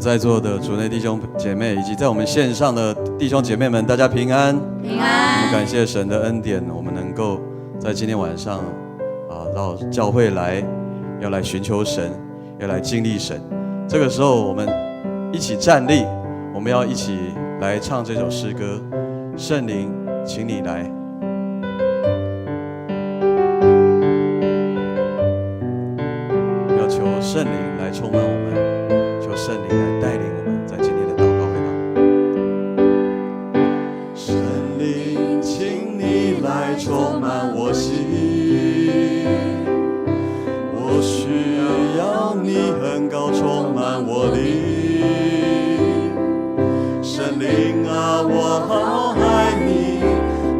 在座的主内弟兄姐妹，以及在我们线上的弟兄姐妹们，大家平安。平安。我们感谢神的恩典，我们能够在今天晚上到教会来，要来寻求神，要来经历神。这个时候，我们一起站立，我们要一起来唱这首诗歌。圣灵，请你来。要求圣灵来充满我们，求圣灵来带领我们在今天的祷告会当中。圣灵，请你来充满我心，我需要你很高充满我灵。圣灵啊，我好爱你，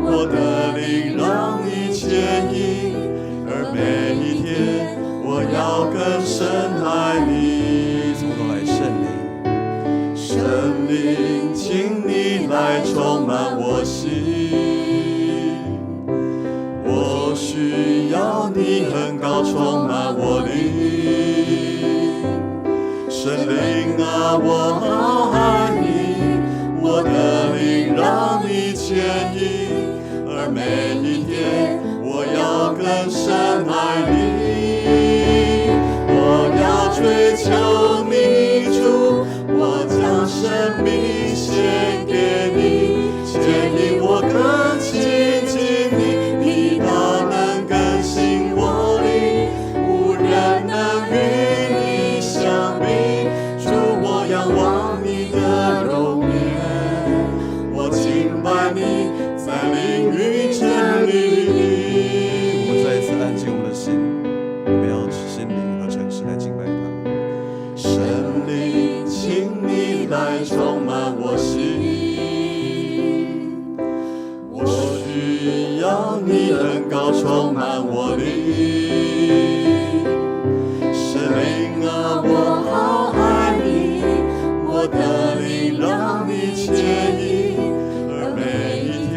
我的灵让你牵引，而每一天我要更深爱你。从头来，圣灵，圣灵，请你来充满我心，我需要你很高充满我灵。圣灵啊，我好爱你，我的灵让你牵引，而每一天我要更深爱你。我要追求你主，我将生命献给你，牵引我更亲近你，你大能更新我灵，无人能与你相比。主，我仰望你的容颜，我敬拜你，在灵与真理里。我们再一次安静我们的心，我们要心灵和诚实来敬拜他。圣灵，请你来充满我心，我需要你很高充满我灵。圣灵啊，我好爱你，我的灵让你牵引，而每一天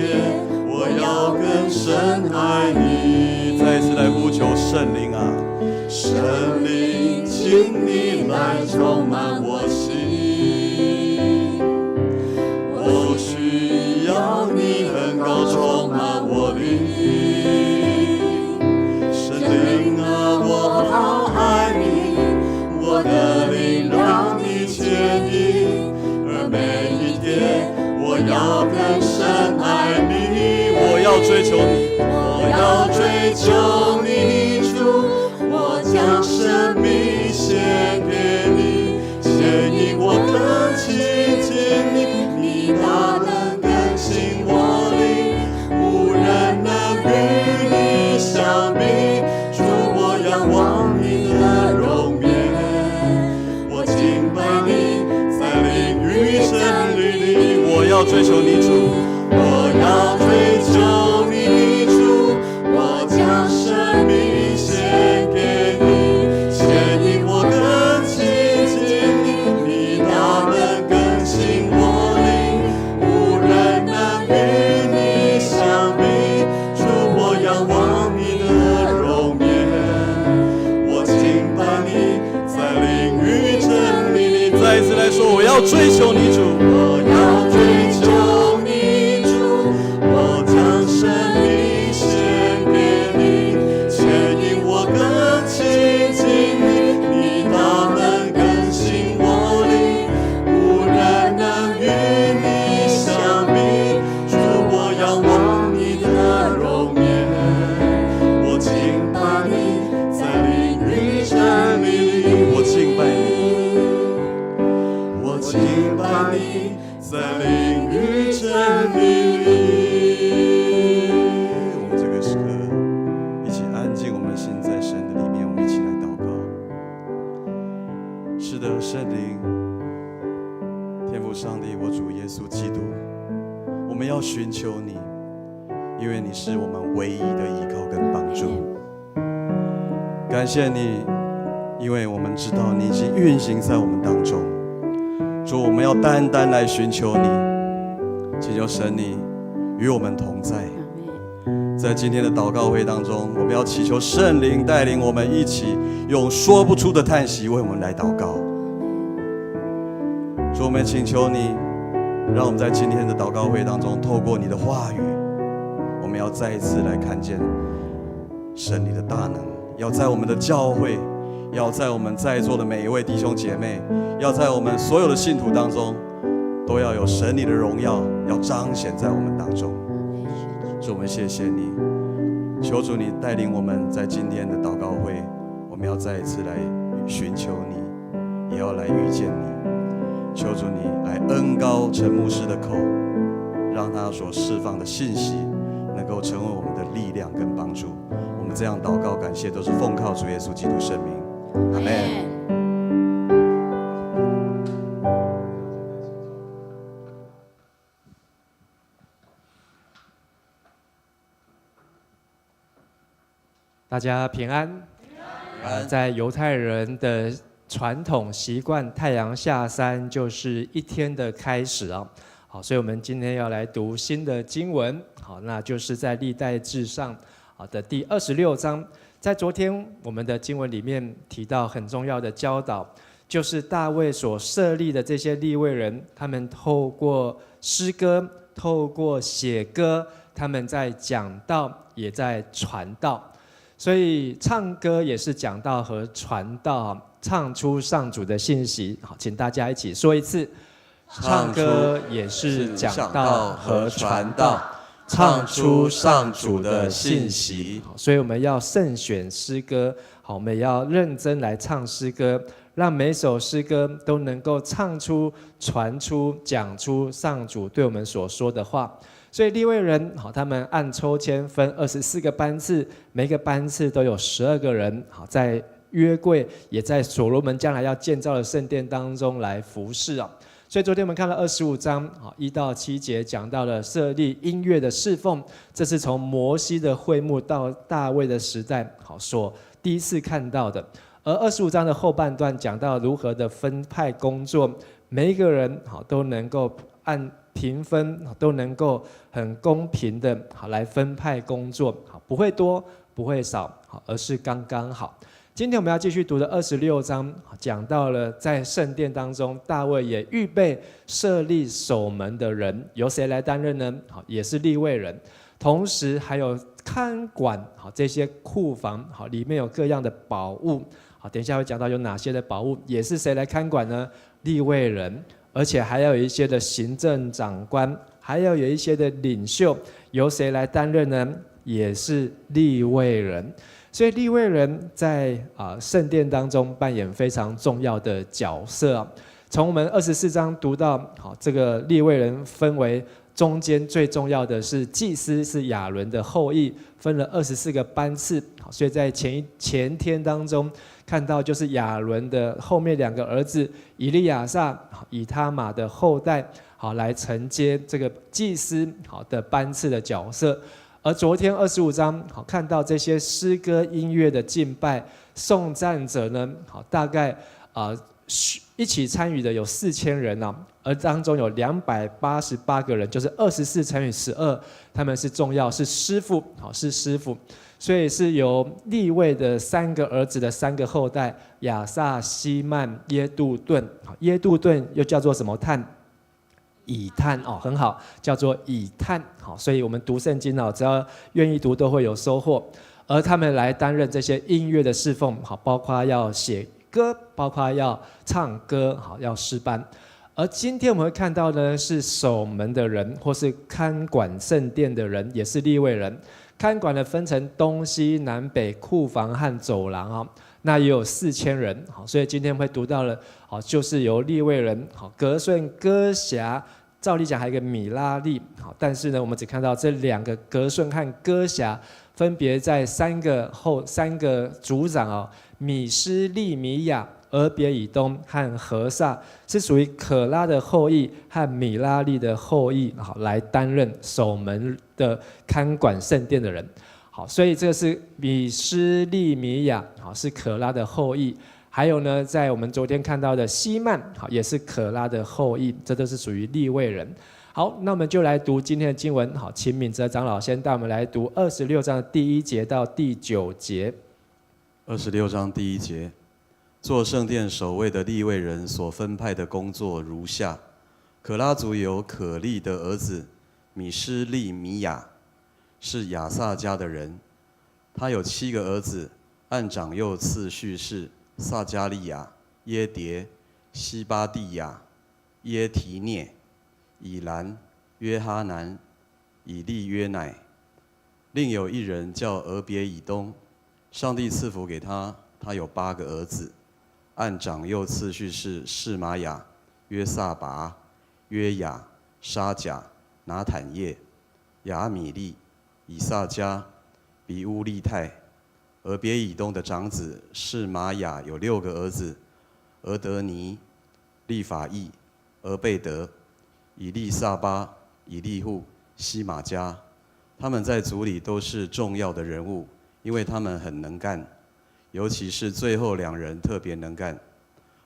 我要更深爱你。再一次来呼求圣灵啊，圣灵，请你来充满我心，我需要你很高充满我灵。圣灵啊，我好爱你，我的灵让你牵引，而每一天我要更深爱你。我要追求你，我要追求你主，我将生命献给你，牵引我更亲近你，你大能更新我灵，无人能与你相比。主，我仰望你的容颜，我敬拜你，在灵与真理里。我要追求你主，我要追求你主，我将生命献给你，牵引我更亲近你，你大能更新我灵，无人能与你相比。主，我仰望你的容颜，我敬拜你，在灵与真理里。再一次来说，我要追求你主，我要追求你主，我将生命献给你，牵引我更亲近你，你大能更新我灵，无人能与你相比。主，我仰望你的容颜，我敬拜你，在灵与真理里。我敬拜你，我敬拜你，在灵与真理里。我们这个时刻一起安静我们的心，在神的里面，我们一起来祷告。是的，圣灵，天父上帝，我主耶稣基督，我们要寻求你，因为你是我们唯一的依靠跟帮助。感谢你，因为我们知道你已经运行在我们当中。主，我们要单单来寻求你，祈求神你与我们同在。在今天的祷告会当中，我们要祈求圣灵带领我们一起用说不出的叹息为我们来祷告。我们请求你，让我们在今天的祷告会当中，透过你的话语，我们要再一次来看见神你的大能，要在我们的教会，要在我们在座的每一位弟兄姐妹，要在我们所有的信徒当中，都要有神你的荣耀，要彰显在我们当中。主，我们谢谢你，求主你带领我们在今天的祷告会，我们要再一次来寻求你，也要来遇见你。求主你来恩膏陈牧师的口，让他所释放的信息能够成为我们的力量跟帮助。我们这样祷告感谢，都是奉靠主耶稣基督圣名，阿们。大家平安。在犹太人的传统习惯，太阳下山就是一天的开始啊。好，所以我们今天要来读新的经文。好，那就是在历代志上的第26章。在昨天我们的经文里面提到很重要的教导，就是大卫所设立的这些利未人，他们透过诗歌，透过写歌，他们在讲道，也在传道。所以唱歌也是讲道和传道，唱出上主的信息。好，请大家一起说一次：唱歌也是讲道和传道，唱出上主的信息。所以我们要慎选诗歌，好，我们也要认真来唱诗歌，让每首诗歌都能够唱出、传出、讲出上主对我们所说的话。所以利未人，他们按抽签分24个班次，每个班次都有12个人，在约柜也在所罗门将来要建造的圣殿当中来服侍。所以昨天我们看了25章1到7节，讲到了设立音乐的侍奉，这是从摩西的会幕到大卫的时代所第一次看到的。而25章的后半段讲到如何的分派工作，每一个人都能够按评分，都能够很公平的来分派工作，不会多不会少，而是刚刚好。今天我们要继续读的26章，讲到了在圣殿当中，大卫也预备设立守门的人，由谁来担任呢？也是利未人，同时还有看管这些库房，里面有各样的宝物。等一下会讲到有哪些的宝物，也是谁来看管呢？利未人。而且还要有一些的行政长官，还要有一些的领袖，由谁来担任呢？也是利未人。所以利未人在圣殿当中扮演非常重要的角色。从我们24章读到，这个利未人分为中间最重要的是祭司，是亚伦的后裔，分了24个班次。所以在前天当中看到，就是亚伦的后面2个儿子以利亚撒、以他玛的后代，来承接这个祭司的班次的角色。而昨天25章看到这些诗歌音乐的敬拜颂赞者呢，大概一起参与的有4000人而当中有288个人，就是24乘以12，他们是重要，是师傅，是师傅。所以是由利未的3个儿子的3个后代，亚萨、希曼、耶杜顿。耶杜顿又叫做什么炭？以探很好，叫做以探。所以我们读圣经只要愿意读都会有收获。而他们来担任这些音乐的侍奉，包括要写歌，包括要唱歌，要诗班。而今天我们会看到呢，是守门的人，或是看管圣殿的人，也是利未人。看管的分成东西南北库房和走廊那也有4000人，所以今天会读到了，就是由利未人革顺、歌辖，照理讲还有一个米拉利，但是呢，我们只看到这2个革顺和歌辖，分别在3个族长米施、利米亚、俄别以东和何萨，是属于可拉的后裔和米拉利的后裔，来担任守门的看管圣殿的人。好，所以这个是米施、利米亚，是可拉的后裔。还有呢，在我们昨天看到的希曼，也是可拉的后裔，这都是属于利未人。好，那我们就来读今天的经文。好，请敏哲长老先带我们来读26章的第1节到第9节。26章第1节，做圣殿守卫的利未人所分派的工作如下：可拉族有可利的儿子米施利米亚，是亚萨家的人。他有7个儿子，按长幼次序是撒加利亚、耶迭、西巴蒂亚、耶提涅、以兰、约哈南、以利约乃。另有一人叫俄别以东，上帝赐福给他，他有8个儿子，按长幼次序是示玛雅、约撒拔、约雅、沙甲、拿坦叶、亚米利、以萨迦、比乌利泰。俄别以东的长子示玛雅有6个儿子：俄德尼、利法义、俄贝德、以利萨巴、以利户、西玛迦。他们在族里都是重要的人物，因为他们很能干，尤其是最后2人特别能干。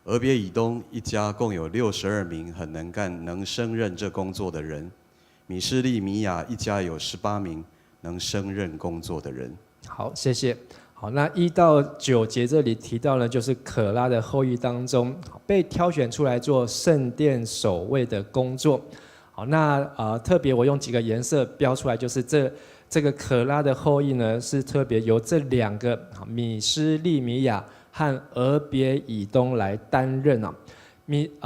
俄别以东一家共有62名很能干、能胜任这工作的人。米施利米亚一家有18名能胜任工作的人。好，谢谢。好，那1到9节这里提到呢，就是可拉的后裔当中被挑选出来做圣殿守卫的工作。好，那特别我用几个颜色标出来，就是这个可拉的后裔呢，是特别由这2个米施利米亚和俄别以东来担任啊。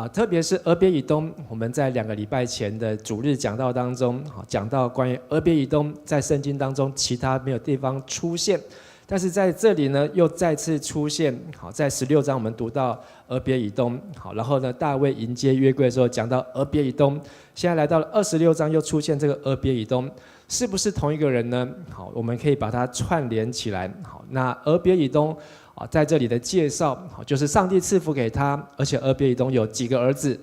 特别是俄别以东，我们在2个礼拜前的主日讲道当中，讲到关于俄别以东在圣经当中其他没有地方出现。但是在这里呢，又再次出现。好，在16章我们读到俄别以东，好，然后呢，大卫迎接约柜的时候讲到俄别以东，现在来到了26章又出现这个俄别以东，是不是同一个人呢？好，我们可以把它串联起来。好，那俄别以东在这里的介绍，就是上帝赐福给他，而且俄别以东有几个儿子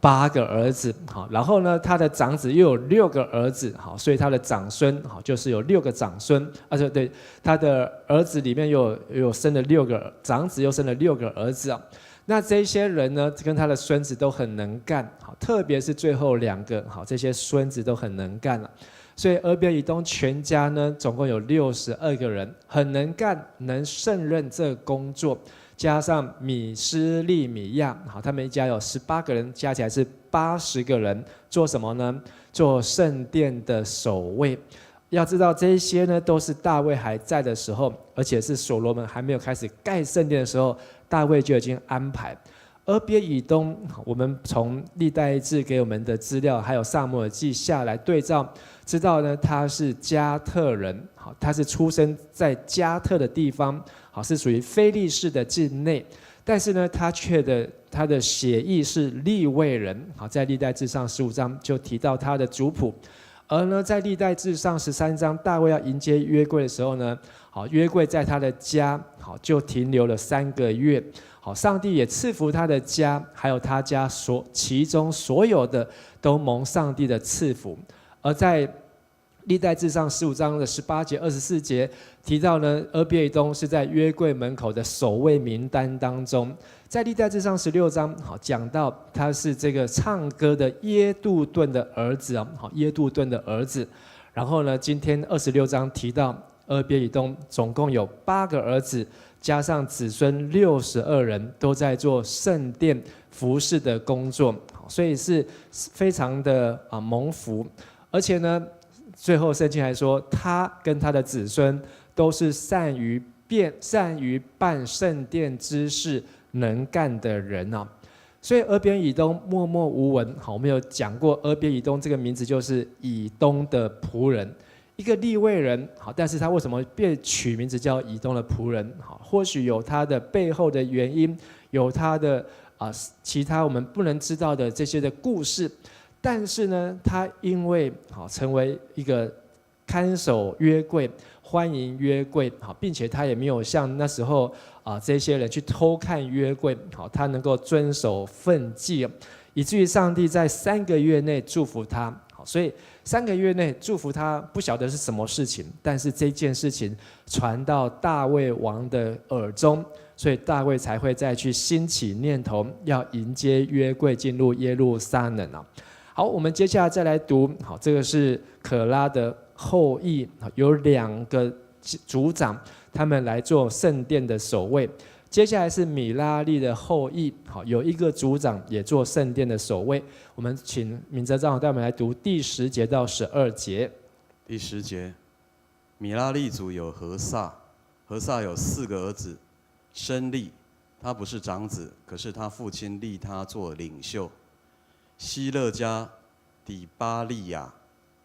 ？8个儿子。好，然后呢，他的长子又有6个儿子。好，所以他的长孙就是有6个长孙，对，他的儿子里面又生了6个长子，又生了6个儿子啊。那这些人呢，跟他的孙子都很能干。好，特别是最后2个，好，这些孙子都很能干了。所以俄别以东全家呢，总共有62个人，很能干，能胜任这工作。加上米施利米亚，好，他们一家有18个人，加起来是80个人。做什么呢？做圣殿的守卫。要知道这些呢，都是大卫还在的时候，而且是所罗门还没有开始盖圣殿的时候，大卫就已经安排。俄别以东，我们从历代志给我们的资料，还有撒母耳记下来对照，知道呢他是加特人，好，他是出生在加特的地方，好，是属于非利士的境内，但是呢他的血裔是利未人，好，在历代志上15章就提到他的族谱。而呢，在历代志上13章，大卫要迎接约柜的时候呢，好，约柜在他的家，好，就停留了3个月。好，上帝也赐福他的家，还有他家其中所有的都蒙上帝的赐福。而在历代志上15章的18节、24节提到呢，俄别以东是在约柜门口的守卫名单当中。在历代志上16章，好，讲到他是这个唱歌的耶杜顿的儿子啊，好，耶杜顿的儿子。然后呢，今天26章提到俄别以东总共有8个儿子，加上子孙62人，都在做圣殿服侍的工作，所以是非常的蒙福。而且呢，最后圣经还说，他跟他的子孙都是善于办圣殿之事、能干的人啊。所以俄别以东默默无闻。好，我们有讲过俄别以东这个名字就是以东的仆人，一个利未人。好，但是他为什么被取名字叫以东的仆人？好，或许有他的背后的原因，有他的其他我们不能知道的这些的故事。但是呢，他因为成为一个看守约柜、欢迎约柜，并且他也没有像那时候这些人去偷看约柜，他能够遵守分祭，以至于上帝在3个月内祝福他。所以3个月内祝福他，不晓得是什么事情，但是这件事情传到大卫王的耳中，所以大卫才会再去兴起念头，要迎接约柜进入耶路撒冷啊。好，我们接下来再来读。好，这个是可拉的后裔，有2个族长，他们来做圣殿的守卫。接下来是米拉利的后裔，好，有一个族长也做圣殿的守卫。我们请敏哲长老带我们来读第10节到12节。第10节，米拉利族有何萨，何萨有4个儿子，申利，他不是长子，可是他父亲立他做领袖。希勒家、底巴利亚、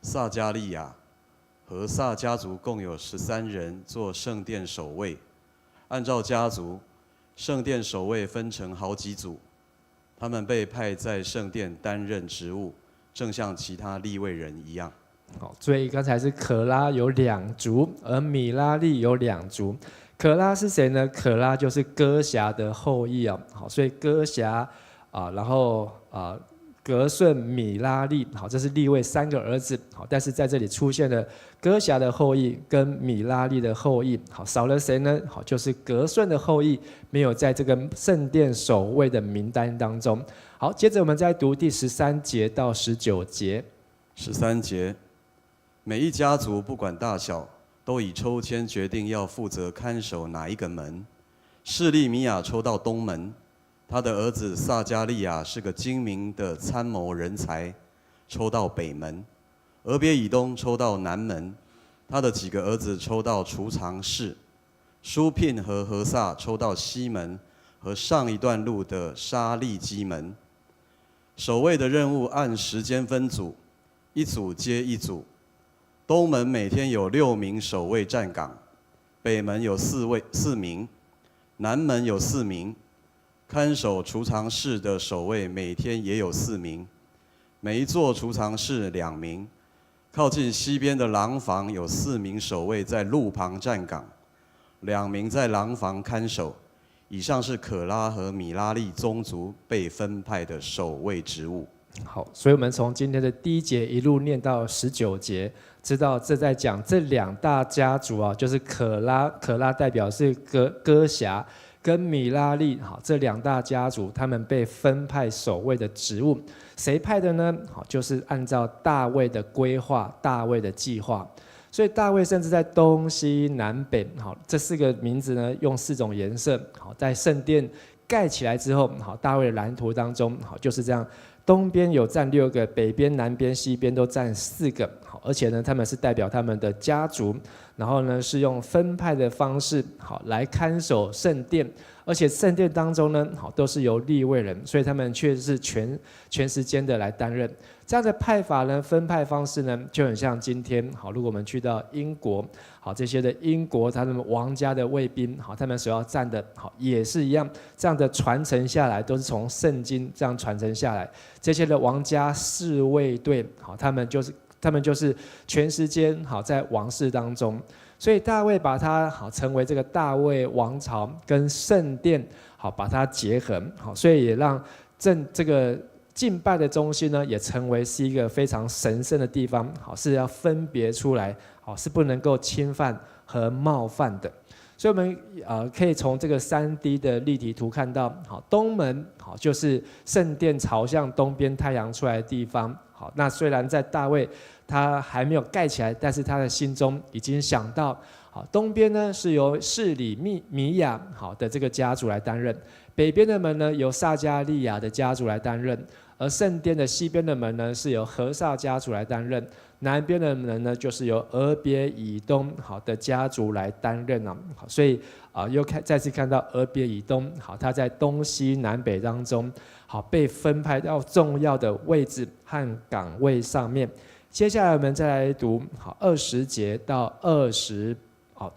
撒加利亚，何萨家族共有13人做圣殿守卫。按照家族，圣殿守卫分成好几组，他们被派在圣殿担任职务，正像其他利未人一样。好，所以刚才是可拉有2族，而米拉利有2族。可拉是谁呢？可拉就是哥辖的后裔啊。好，所以哥辖然后革顺、米拉利，好，这是利未3个儿子。好，但是在这里出现了哥辖的后裔跟米拉利的后裔。好，少了谁呢？好，就是革顺的后裔没有在这个圣殿守卫的名单当中。好，接着我们再读第13节到19节。13节，每一家族不管大小，都以抽签决定要负责看守哪一个门。示利米亚抽到东门。他的儿子撒加利亚是个精明的参谋人才，抽到北门；俄别以东抽到南门，他的几个儿子抽到储藏室。舒聘和何萨抽到西门和上一段路的沙利基门。守卫的任务按时间分组，一组接一组。东门每天有6名守卫站岗，北门有4名，南门有4名。看守储藏室的守卫每天也有4名，每一座储藏室2名。靠近西边的廊房有4名守卫在路旁站岗，2名在廊房看守。以上是可拉和米拉利宗族被分派的守卫职务。好，所以我们从今天的第1节一路念到19节，知道这在讲这2大家族啊，就是可拉代表是哥辖。跟米拉利，好，这2大家族，他们被分派守卫的职务，谁派的呢？好，就是按照大卫的规划、大卫的计划。所以大卫甚至在东西南北，好，这4个名字呢，用4种颜色，好，在圣殿盖起来之后，好，大卫的蓝图当中，好，就是这样，东边有站6个，北边、南边、西边都站4个，好，而且呢，他们是代表他们的家族。然后呢，是用分派的方式，好，来看守圣殿，而且圣殿当中呢，好，都是由利未人，所以他们却是全时间的来担任。这样的派法呢，分派方式呢，就很像今天，好，如果我们去到英国，好，这些的英国他们王家的卫兵，好，他们所要站的，好，也是一样，这样的传承下来，都是从圣经这样传承下来。这些的王家侍卫队，好，他们就是全时间好在王室当中，所以大卫把它好成为这个大卫王朝跟圣殿好把它结合，好，所以也让这个敬拜的中心呢，也成为是一个非常神圣的地方，好，是要分别出来，好，是不能够侵犯和冒犯的。所以我们可以从这个3D 的立体图看到，好，东门好就是圣殿朝向东边太阳出来的地方，好，那虽然在大卫他还没有盖起来，但是他的心中已经想到，好，东边呢是由示利米亚好的这个家族来担任，北边的门呢由撒加利亚的家族来担任，而圣殿的西边的门呢是由何萨家族来担任，南边的门呢就是由俄别以东好的家族来担任啊，好，所以又再次看到俄别以东好，他在东西南北当中好被分派到重要的位置和岗位上面。接下来我们再来读好20节到20，好，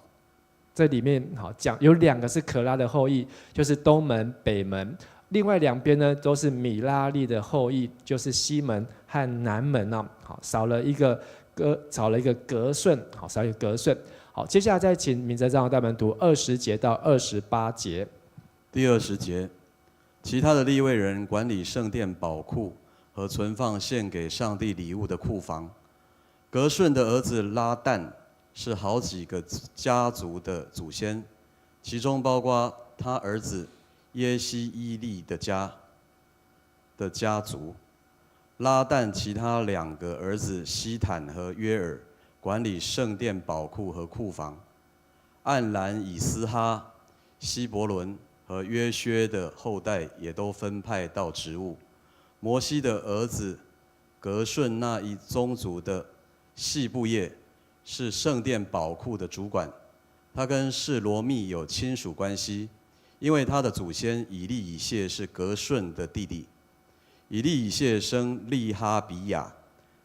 这里面好讲有2个是可拉的后裔，就是东门、北门。另外2边呢都是米拉利的后裔，就是西门和南门啊。好，少了一个革顺，好，少一个革顺。好，接下来再请敏哲长老带我们读20节到28节。第20节，其他的利未人管理圣殿宝库和存放献给上帝礼物的库房。革顺的儿子拉旦是好几个家族的祖先，其中包括他儿子耶西伊利的家族。拉旦其他2个儿子希坦和约尔管理圣殿宝库和库房。暗兰、以斯哈、希伯伦和约薛的后代也都分派到职务。摩西的儿子革顺那一宗族的细布业是圣殿宝库的主管，他跟示罗密有亲属关系，因为他的祖先以利以谢是革顺的弟弟。以利以谢生利哈比亚，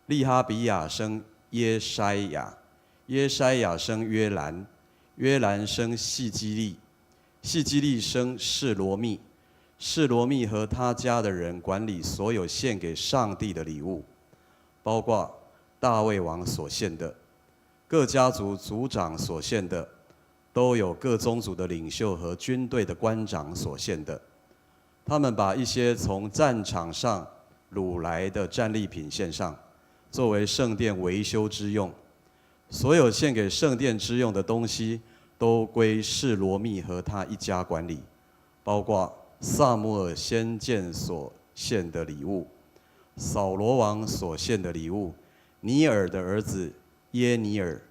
利哈比亚生耶筛亚，耶筛亚生约兰，约兰生细基利，细基利生示罗密，示罗密和他家的人管理所有献给上帝的礼物，包括大卫王所献的，各家族族长所献的，都有各宗族的领袖和军队的官长所献的。他们把一些从战场上掳来的战利品献上，作为圣殿维修之用。所有献给圣殿之用的东西，都归示罗密和他一家管理，包括撒母耳先见所献的礼物，扫罗王所献的礼物，尼尔的儿子耶尼尔、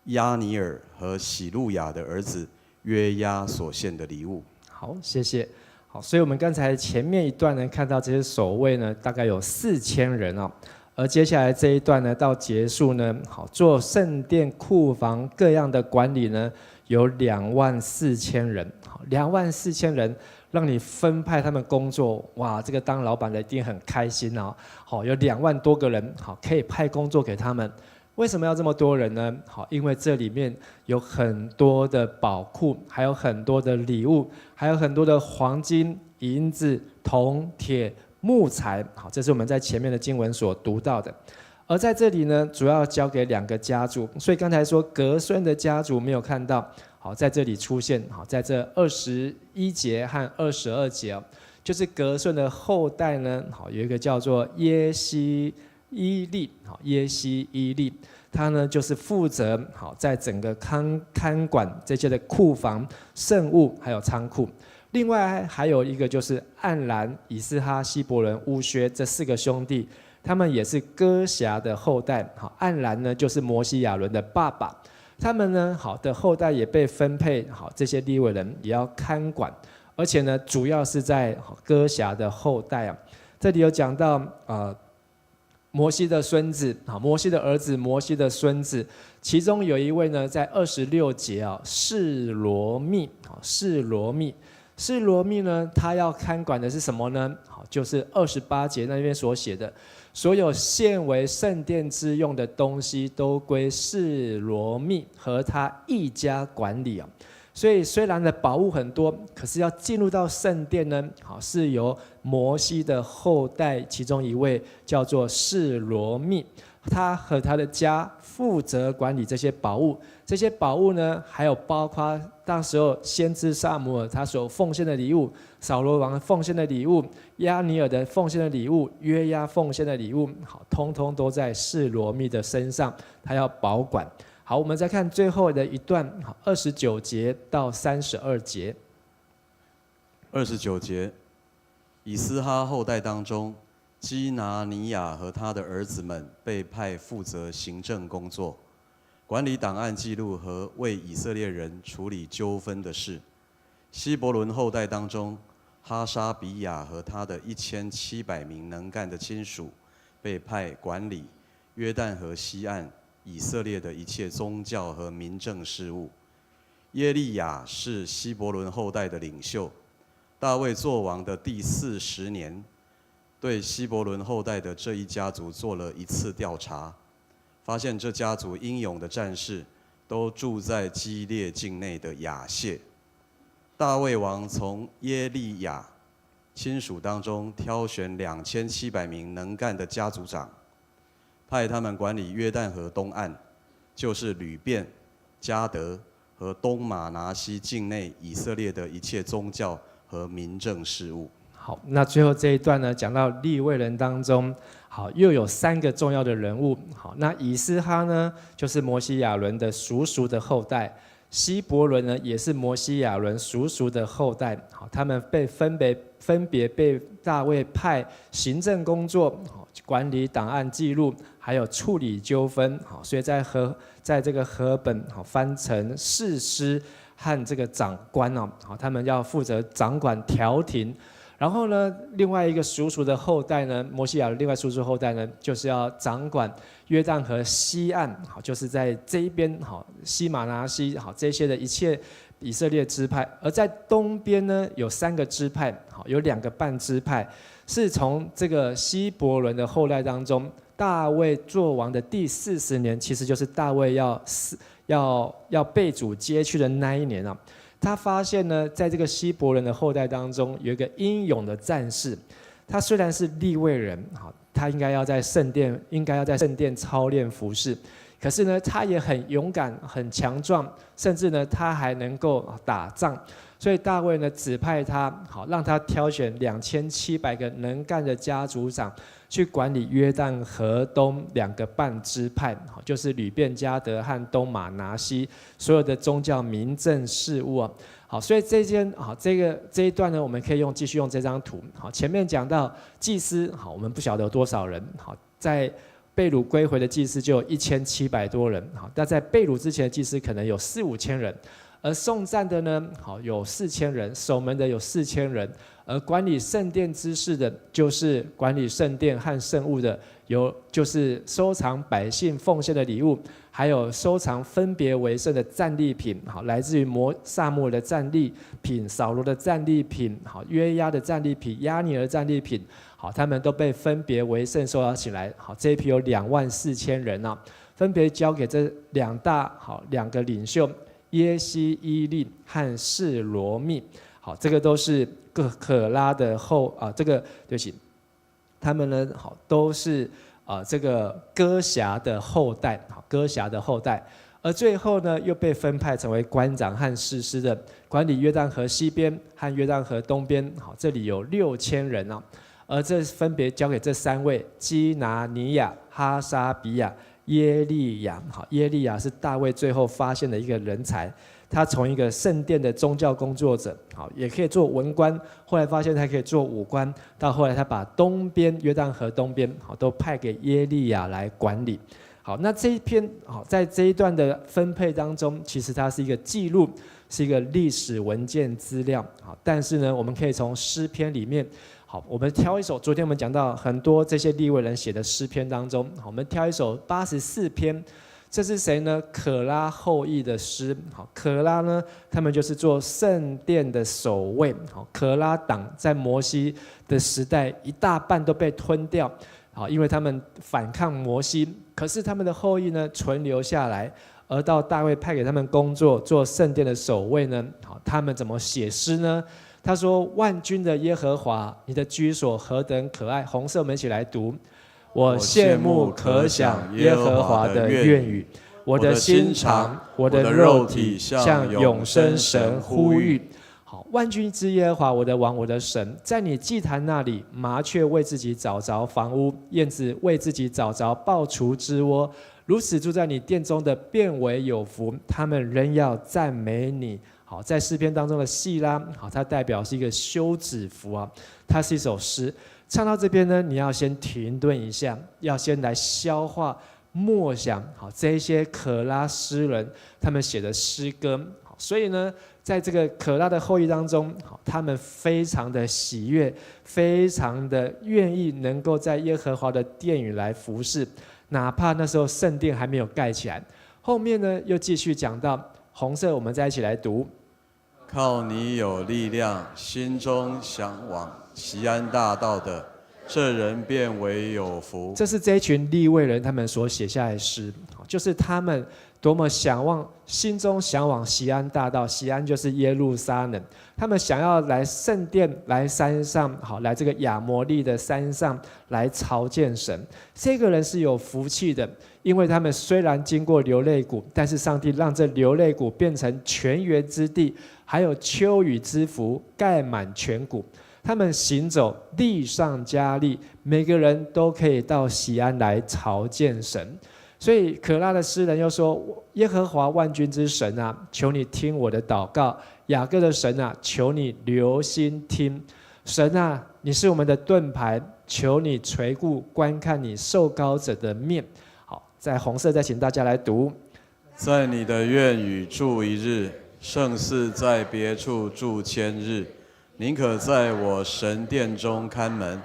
亚尼尔和喜路亚的儿子约押所献的礼物。好，谢谢。好，所以我们刚才前面一段呢，看到这些守卫呢，大概有4000人哦。而接下来这一段呢，到结束呢，好，做圣殿库房各样的管理呢，有24000人。好，24000人，让你分派他们工作，哇，这个当老板的一定很开心哦。好，有2万多个人，好，可以派工作给他们。为什么要这么多人呢？好，因为这里面有很多的宝库，还有很多的礼物，还有很多的黄金、银子、铜、铁、木材。好，这是我们在前面的经文所读到的。而在这里呢，主要交给2个家族，所以刚才说革顺的家族没有看到，好，在这里出现。好，在这21节和22节，就是革顺的后代呢，好，有一个叫做耶西伊利，好，耶西伊利，他呢就是负责好在整个看管这些的库房、圣物还有仓库。另外还有一个就是暗兰、以斯哈、希伯伦、乌薛这4个兄弟，他们也是哥辖的后代。好，暗兰呢就是摩西亚伦的爸爸，他们呢好的后代也被分配好这些利未人也要看管，而且呢主要是在哥辖的后代啊。这里有讲到摩西的孙子，摩西的儿子，摩西的孙子，其中有一位呢，在26节啊，示罗密，示罗密呢，他要看管的是什么呢？好，就是28节那边所写的，所有献为圣殿之用的东西，都归示罗密和他一家管理啊。所以虽然的宝物很多，可是要进入到圣殿呢，好，是由摩西的后代其中一位叫做示罗密，他和他的家负责管理这些宝物。这些宝物呢，还有包括当时候先知撒母耳他所奉献的礼物，扫罗王奉献的礼物，亚尼尔的奉献的礼物，约押奉献的礼物，好，通通都在示罗密的身上，他要保管。好，我们再看最后的一段，29节到32节。29节，以斯哈后代当中，基拿尼亚和他的儿子们被派负责行政工作，管理档案记录和为以色列人处理纠纷的事。希伯伦后代当中，哈沙比亚和他的1700名能干的亲属被派管理约旦河西岸以色列的一切宗教和民政事务。耶利亚是希伯伦后代的领袖。大卫作王的第40年，对希伯伦后代的这一家族做了一次调查，发现这家族英勇的战士都住在基列境内的亚谢。大卫王从耶利亚亲属当中挑选2700名能干的家族长，派他们管理约旦河东岸，就是吕便、迦得和东马拿西境内以色列的一切宗教和民政事务。好，那最后这一段呢，讲到利未人当中，好，又有3个重要的人物。好，那以斯哈呢，就是摩西亚伦的叔叔的后代；希伯伦呢，也是摩西亚伦叔叔的后代。好，他们分别被大卫派行政工作，管理档案记录，还有处理纠纷。好，所以在这个和本翻成士师和这个长官哦，好，他们要负责掌管调停。然后呢，另外一个叔叔的后代呢，摩西亚的另外叔叔后代呢，就是要掌管约旦河西岸，好，就是在这一边，好，西马拿西，好，这些的一切以色列支派。而在东边呢，有3个支派，好，有2个半支派，是从这个希伯伦的后代当中，大卫作王的第40年，其实就是大卫要被主接去的那一年啊。他发现呢，在这个希伯伦的后代当中，有一个英勇的战士。他虽然是利未人，好，他应该要在圣殿操练服侍，可是呢，他也很勇敢、很强壮，甚至呢，他还能够打仗。所以大卫呢，指派他，好，让他挑选2700个能干的家族长，去管理约旦河东2个半支派，就是吕便、迦得和东马拿西所有的宗教民政事务啊。好，所以这一段呢，我们可以继续用这张图。好，前面讲到祭司，好，我们不晓得有多少人。好，在被掳归回的祭司就有1700多人。好，但在被掳之前的祭司可能有4、5千人。而送战的呢，好，有4000人，守门的有4000人，而管理圣殿之事的，就是管理圣殿和圣物的，就是收藏百姓奉献的礼物，还有收藏分别为圣的战利品，好，来自于撒母耳的战利品、扫罗的战利品、好，约押的战利品、押尼尔的战利品，好，他们都被分别为圣收藏起来，好，这一批有24000人啊，分别交给这2个领袖。耶西伊利和示罗密，好，这个都是可拉的对不起，他们呢，好，都是这个哥辖的后代，好，哥辖的后代，而最后呢，又被分派成为官长和士师的，管理约旦河西边和约旦河东边，好，这里有6000人啊，而这分别交给这3位：基拿尼亚、哈沙比亚。耶利亚，好，耶利亚是大卫最后发现的一个人才。他从一个圣殿的宗教工作者，好，也可以做文官，后来发现他可以做武官，到后来他把东边约旦河东边，好，都派给耶利亚来管理。好，那这一篇，好，在这一段的分配当中，其实它是一个记录，是一个历史文件资料。好，但是呢，我们可以从诗篇里面。好，我们挑一首。昨天我们讲到很多这些利未人写的诗篇当中，好，我们挑一首84篇。这是谁呢？可拉后裔的诗。好，可拉呢，他们就是做圣殿的守卫。好，可拉党在摩西的时代一大半都被吞掉。好，因为他们反抗摩西，可是他们的后裔呢存留下来，而到大卫派给他们工作做圣殿的守卫呢，好，他们怎么写诗呢？他说：“万军的耶和华，你的居所何等可爱！”红色，我们一起来读。我羡慕可想耶和华的愿语，我的心肠，我的肉体向永生神呼吁。好，万军之耶和华，我的王，我的神，在你祭坛那里，麻雀为自己找着房屋，燕子为自己找着抱雏之窝。如此住在你殿中的，变为有福，他们仍要赞美你。好，在诗篇当中的细拉，好，它代表是一个休止符啊，它是一首诗。唱到这边呢，你要先停顿一下，要先来消化、默想，好，这一些可拉诗人他们写的诗歌。好，所以呢，在这个可拉的后裔当中，好，他们非常的喜悦，非常的愿意能够在耶和华的殿宇来服侍，哪怕那时候圣殿还没有盖起来。后面呢，又继续讲到。红色，我们再一起来读。靠你有力量，心中向往锡安大道的，这人便为有福。这是这一群利未人他们所写下来的诗，就是他们多么向往，心中向往锡安大道。锡安就是耶路撒冷，他们想要来圣殿，来山上，好，来这个亚摩利的山上来朝见神。这个人是有福气的。因为他们虽然经过流泪谷，但是上帝让这流泪谷变成泉源之地，还有秋雨之福盖满全谷。他们行走力上加力，每个人都可以到锡安来朝见神。所以可拉的诗人又说：耶和华万军之神啊，求你听我的祷告；雅各的神啊，求你留心听。神啊，你是我们的盾牌，求你垂顾观看你受膏者的面。好，在红色再请大家来读：在你的院宇住一日，胜似在别处住千日。宁可在我神殿中看门，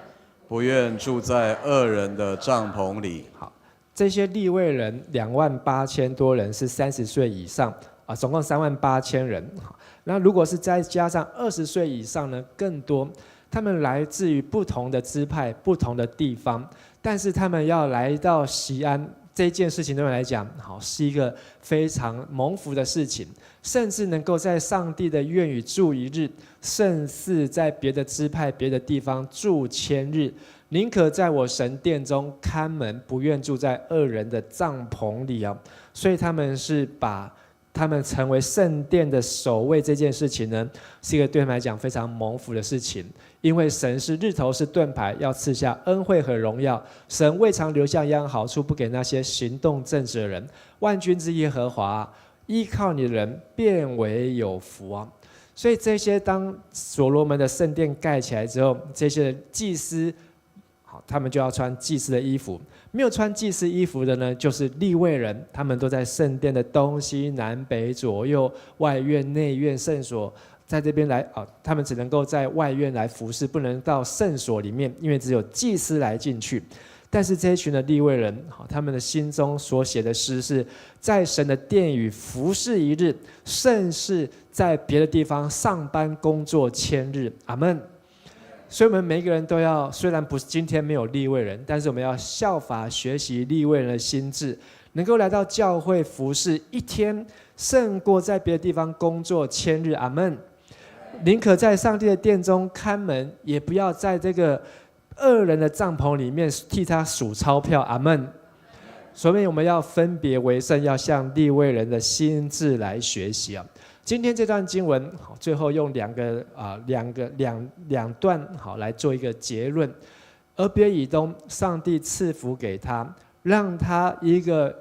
不愿住在恶人的帐篷里。好，这些利未人28000多人是30岁以上啊，总共38000人。那如果是再加上20岁以上呢，更多。他们来自于不同的支派、不同的地方，但是他们要来到锡安这件事情，对我来讲，好是一个非常蒙福的事情，甚至能够在上帝的院宇住一日，胜似在别的支派、别的地方住千日。宁可在我神殿中看门，不愿住在恶人的帐篷里啊！所以他们是把他们成为圣殿的守卫这件事情呢，是一个对他们来讲非常蒙福的事情。因为神是日头，是盾牌，要赐下恩惠和荣耀。神未尝留下一样好处不给那些行动正直的人。万军之耶和华，依靠你的人便为有福啊！所以这些当所罗门的圣殿盖起来之后，这些祭司，好，他们就要穿祭司的衣服。没有穿祭司衣服的呢，就是利未人，他们都在圣殿的东西南北左右、外院、内院、圣所。在这边来啊，他们只能够在外院来服侍，不能到圣所里面，因为只有祭司来进去。但是这一群的利未人，他们的心中所写的诗是：在神的殿宇服侍一日，胜似在别的地方上班工作千日。阿们。所以我们每一个人都要，虽然不是今天没有利未人，但是我们要效法学习利未人的心志，能够来到教会服侍一天，胜过在别的地方工作千日。阿们。宁可在上帝的殿中看门，也不要在这个恶人的帐篷里面替他数钞票。阿们。所以我们要分别为圣，要向利未人的心志来学习啊。今天这段经文，最后用两段好来做一个结论。俄别以东，上帝赐福给他，让他一个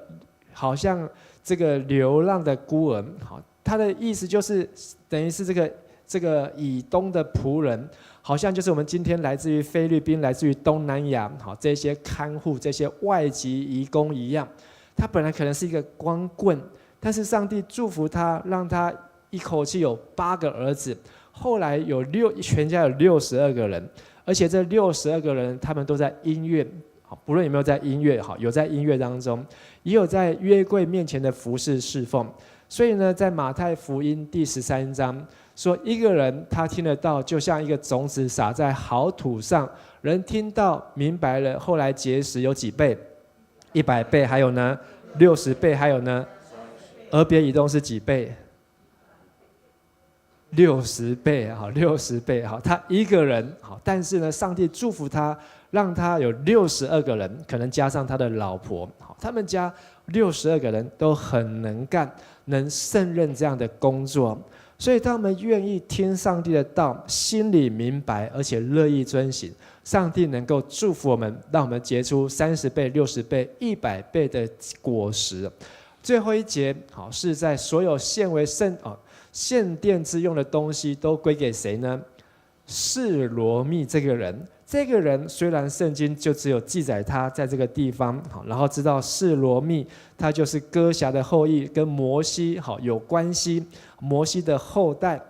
好像这个流浪的孤儿，好，他的意思就是等于是这个以东的仆人，好像就是我们今天来自于菲律宾、来自于东南亚，好这些看护、这些外籍移工一样。他本来可能是一个光棍，但是上帝祝福他，让他一口气有8个儿子，后来全家有62个人，而且这62个人他们都在音乐，不论有没有在音乐，有在音乐当中，也有在约柜面前的服侍侍奉。所以呢，在马太福音第13章说，一个人他听得到，就像一个种子撒在好土上，人听到明白了，后来结实有几倍？100倍，还有呢60倍，还有呢俄别以东是几倍？60倍，好，60倍，好，他一个人，好，但是呢，上帝祝福他，让他有62个人，可能加上他的老婆，好，他们家62个人都很能干，能胜任这样的工作。所以当我们愿意听上帝的道，心里明白，而且乐意遵行，上帝能够祝福我们，让我们结出30倍、60倍、100倍的果实。最后一节，好，是在所有献为献殿之用的东西都归给谁呢？示罗密这个人。这个人虽然圣经就只有记载他在这个地方，然后知道示罗密他就是哥辖的后裔，跟摩西有关系，摩西的后代，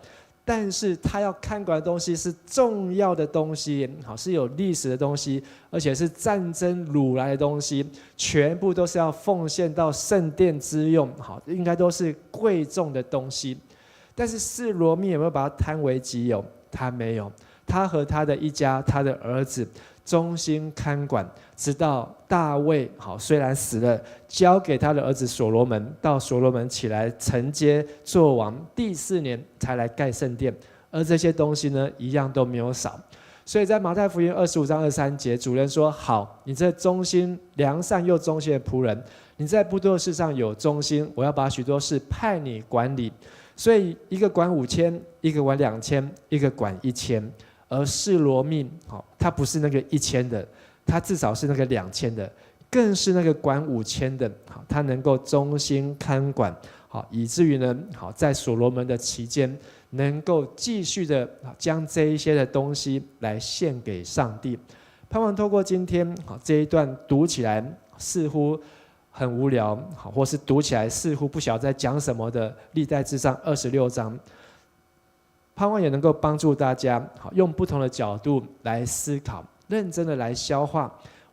但是他要看管的东西是重要的东西，是有历史的东西，而且是战争掳来的东西，全部都是要奉献到圣殿之用，应该都是贵重的东西。但是示罗密有没有把它贪为己有？他没有。他和他的一家，他的儿子忠心看管，直到大卫虽然死了，交给他的儿子所罗门，到所罗门起来承接做王，第4年才来盖圣殿。而这些东西呢，一样都没有少。所以在马太福音25章23节，主人说：好，你这忠心良善又忠心的仆人，你在不多的事上有忠心，我要把许多事派你管理。所以一个管5000，一个管2000，一个管1000。而示罗密，他不是那个1000的，他至少是那个2000的。更是那个管5000的，好，他能够忠心看管，好，以至于呢，好，在所罗门的期间，能够继续的将这一些的东西来献给上帝。盼望透过今天好这一段读起来似乎很无聊，好，或是读起来似乎不晓得在讲什么的历代志上26章，盼望也能够帮助大家好用不同的角度来思考，认真的来消化，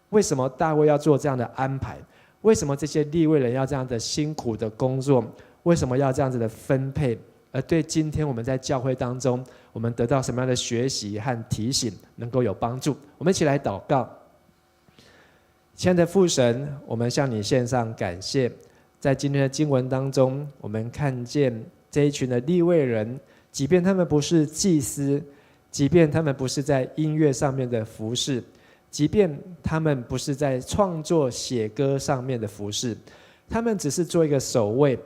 为什么大卫要做这样的安排？为什么这些利未人要这样的辛苦的工作？为什么要这样子的分配？而对今天我们在教会当中，我们得到什么样的学习和提醒，能够有帮助？我们一起来祷告。亲爱的父神，我们向你献上感谢。在今天的经文当中，我们看见这一群的利未人，即便他们不是祭司，即便他们不是在音乐上面的服事，即便他们不是在创作写歌上面的服事，他们只是做一个守卫，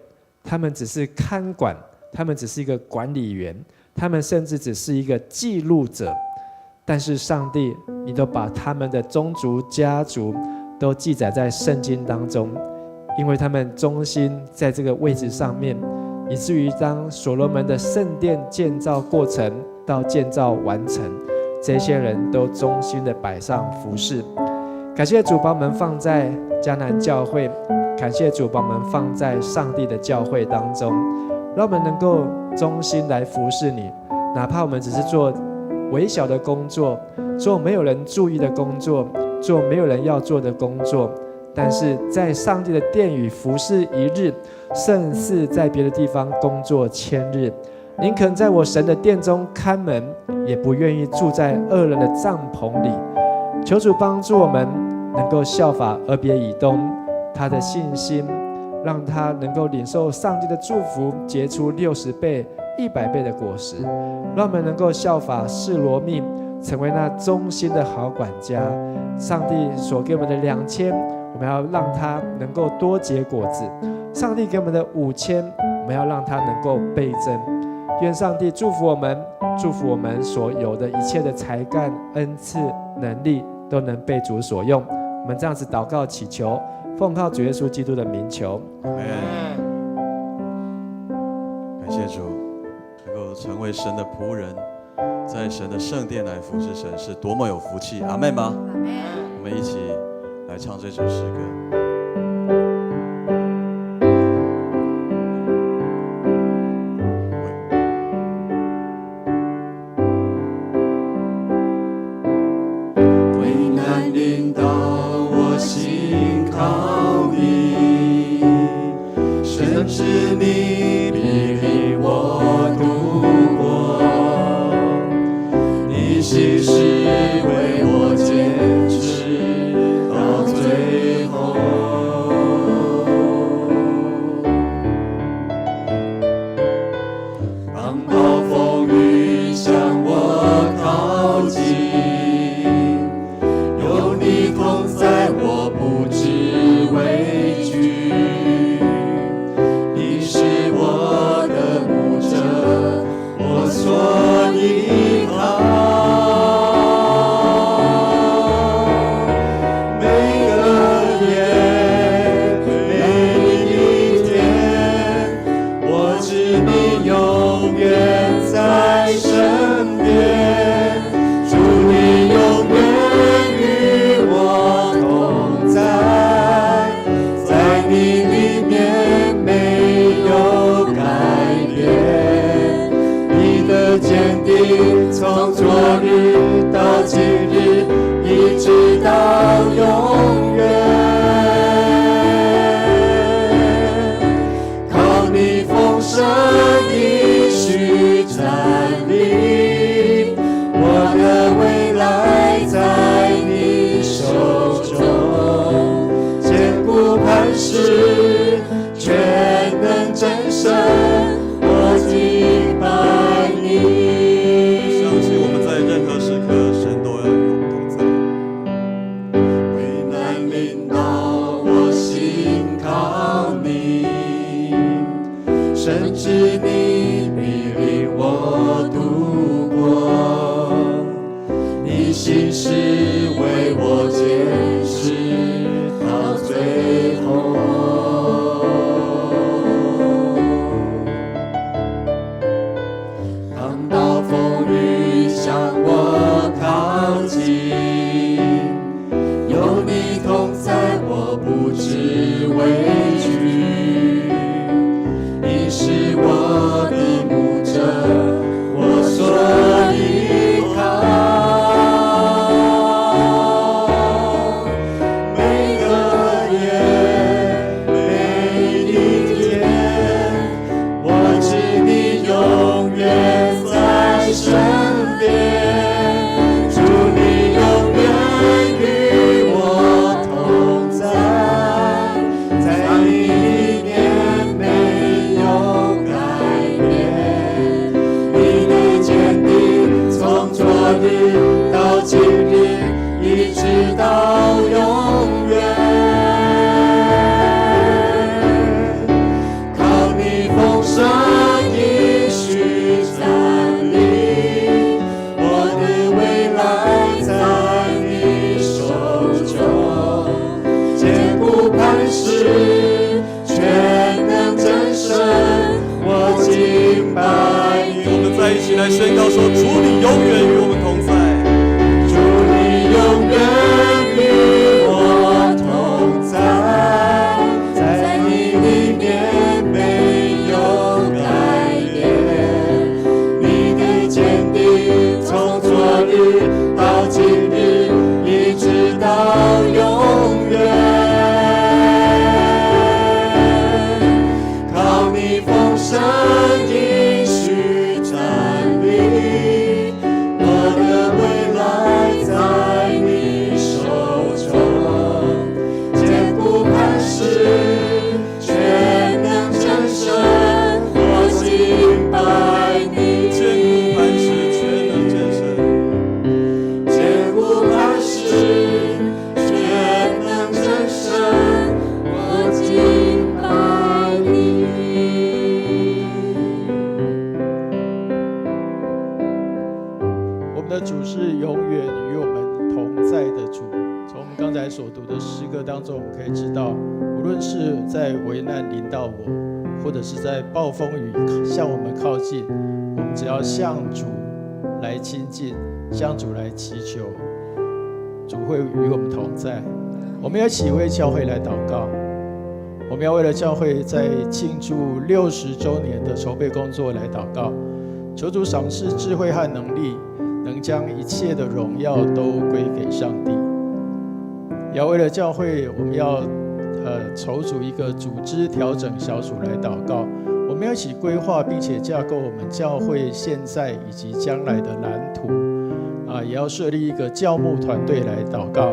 他们只是看管，他们只是一个管理员，他们甚至只是一个记录者。但是上帝，你都把他们的宗族家族都记载在圣经当中，因为他们忠心在这个位置上面，以至于当所罗门的圣殿建造过程到建造完成，这些人都忠心的摆上服事。感谢主把我们放在迦南教会，感谢主把我们放在上帝的教会当中，让我们能够忠心来服侍你，哪怕我们只是做微小的工作，做没有人注意的工作，做没有人要做的工作，但是在上帝的殿宇服侍1日，胜似在别的地方工作1000日。宁肯在我神的殿中看门，也不愿意住在恶人的帐篷里。求主帮助我们能够效法俄别以东，他的信心让他能够领受上帝的祝福，结出60倍、100倍的果实。让我们能够效法示罗密，成为那忠心的好管家。上帝所给我们的2000，我们要让它能够多结果子；上帝给我们的5000，我们要让它能够倍增。愿上帝祝福我们，祝福我们所有的一切的才干、恩赐、能力都能被主所用。我们这样子祷告祈求，奉靠主耶稣基督的名求。阿们。感谢主，能够成为神的仆人，在神的圣殿来服侍神，是多么有福气。阿们吗？阿们。我们一起来唱这首诗歌。心事为我解释。敬拜你。我们在一起来宣告说：主你永远与我们同在，主你永远与我同在，在你里面没有改变，你的坚定从昨日到今日，一直到永远。靠你丰盛应许站立，我的未来在你手中，坚不磐石，全能战胜，我敬拜你。坚固磐石，全能战胜。坚不磐石，全能战胜，我敬拜你。我们的主是永远与我们同在的主。从我们刚才所读的诗歌当中，我们可以知道，无论是在危难临到我，或者是在暴风雨向我们靠近，我们只要向主来亲近，向主来祈求，主会与我们同在。我们要一起为教会来祷告，我们要为了教会在庆祝60周年的筹备工作来祷告，求主赏赐智慧和能力，能将一切的荣耀都归给上帝。也要为了教会，我们要筹组一个组织调整小组来祷告。我们要一起规划并且架构我们教会现在以及将来的蓝图。也要设立一个教牧团队来祷告。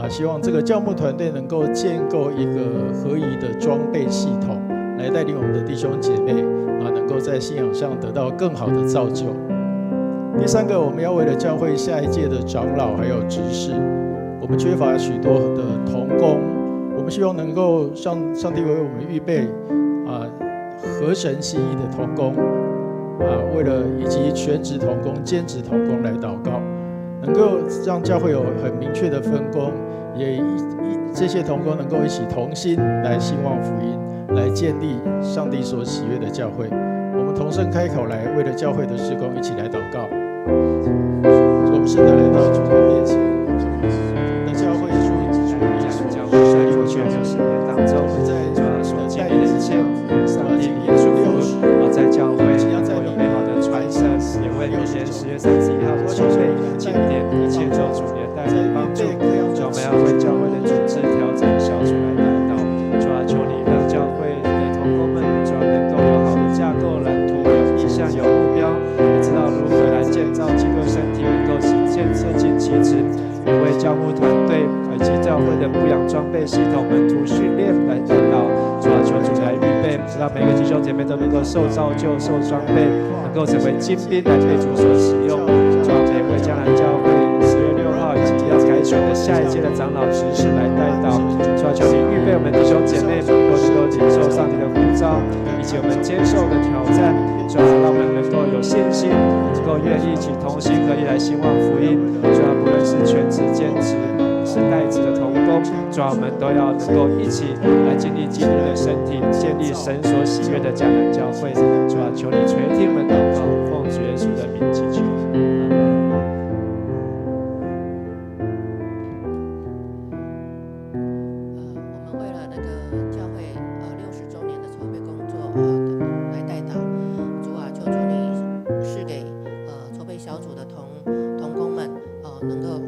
希望这个教牧团队能够建构一个合宜的装备系统，来带领我们的弟兄姐妹能够在信仰上得到更好的造就。第三个，我们要为了教会下一届的长老还有执事，我们缺乏许多的同工，我们希望能够上帝为我们预备合神心意的同工为了以及全职同工、兼职同工来祷告，能够让教会有很明确的分工，也这些同工能够一起同心来兴旺福音，来建立上帝所喜悦的教会。我们同声开口来，为了教会的事工一起来祷告。我们是的来到主的面前，那教会属于主耶稣，教会在过去60年当中，在所经历的一切，上帝也祝福在教会能够有美好的传承，也为明年10月31号的筹备庆典，一切做主的带领帮助。主，我们要为教会的组织调整小组来带到。主啊，求你让教会的同工们，主能够有好的架构蓝图，有意向，有目标，也知道如何来建造基督身体，能够建设进其职。也为教牧团队以及教会的牧养装备系统、门徒训练来带到。主啊，求主来预备，让每个弟兄姐妹都能够受造就、受装备，能够成为精兵来被主所使用。主啊，每位江南教会10月6号以及要改选的下一届的长老执事来带到。主啊，求你预备我们弟兄姐妹能够领受上帝的呼召，以及我们接受的挑战。主啊，让我们能够有信心，能够愿意一起同心合意来兴旺福音。主啊，不论是全职、兼职，是代职的同工，主啊，我们都要能够一起来建立基督的身体，建立神所喜悦的迦南教会。主啊，求你垂听我们祷告，奉主耶稣的名祈求。我们为了那个教会60周年的筹备工作来代祷。主啊，求主你赐给筹备小组的同工们能够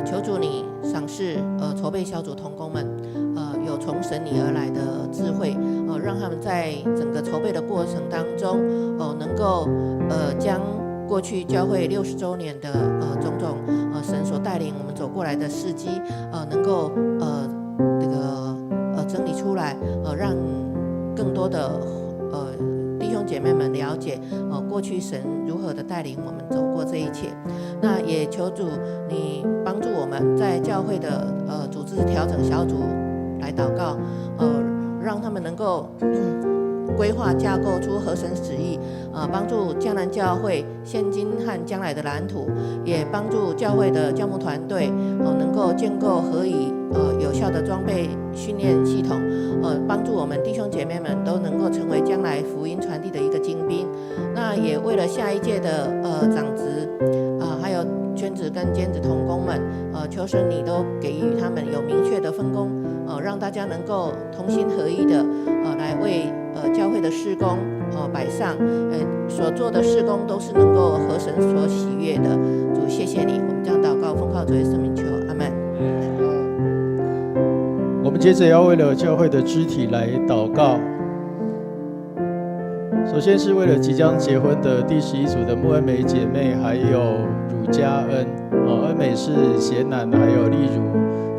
求主你赏赐筹备小组同工们有从神里而来的智慧，让他们在整个筹备的过程当中能够将过去教会60周年的种种神所带领我们走过来的事迹能够整理出来，让更多的弟兄姐妹们了解过去神如何的带领我们走过这一切。那也求主你帮助我们在教会的组织调整小组来祷告，让他们能够规划架构出合神旨意，帮助江南教会现今和将来的蓝图，也帮助教会的教牧团队能够建构合宜有效的装备训练系统，帮助我们弟兄姐妹们都能够成为将来福音传递的一个精兵。那也为了下一届的长职还有全职跟兼职同工们，求神你都给予他们有明确的分工，让大家能够同心合意的来为教会的事工摆上，所做的事工都是能够合神所喜悦的。主谢谢你，我们这样祷告，奉靠主耶稣圣名求，阿们。我们接着要为了教会的肢体来祷告。首先是为了即将结婚的第11组的穆恩美姐妹，还有汝嘉恩，恩美是贤男，还有丽茹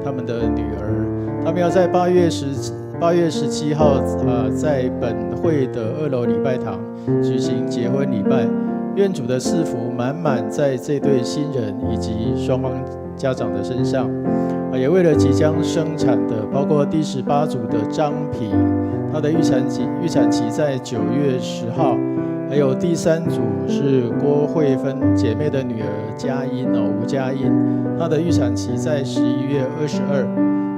他们的女儿，他们要在8月17号在本会的2楼礼拜堂举行结婚礼拜。愿主的赐福满满在这对新人以及双方家长的身上。也为了即将生产的，包括第18组的张平，她的预产期在9月10号，还有第3组是郭慧芬姐妹的女儿佳音吴佳音，她的预产期在11月22。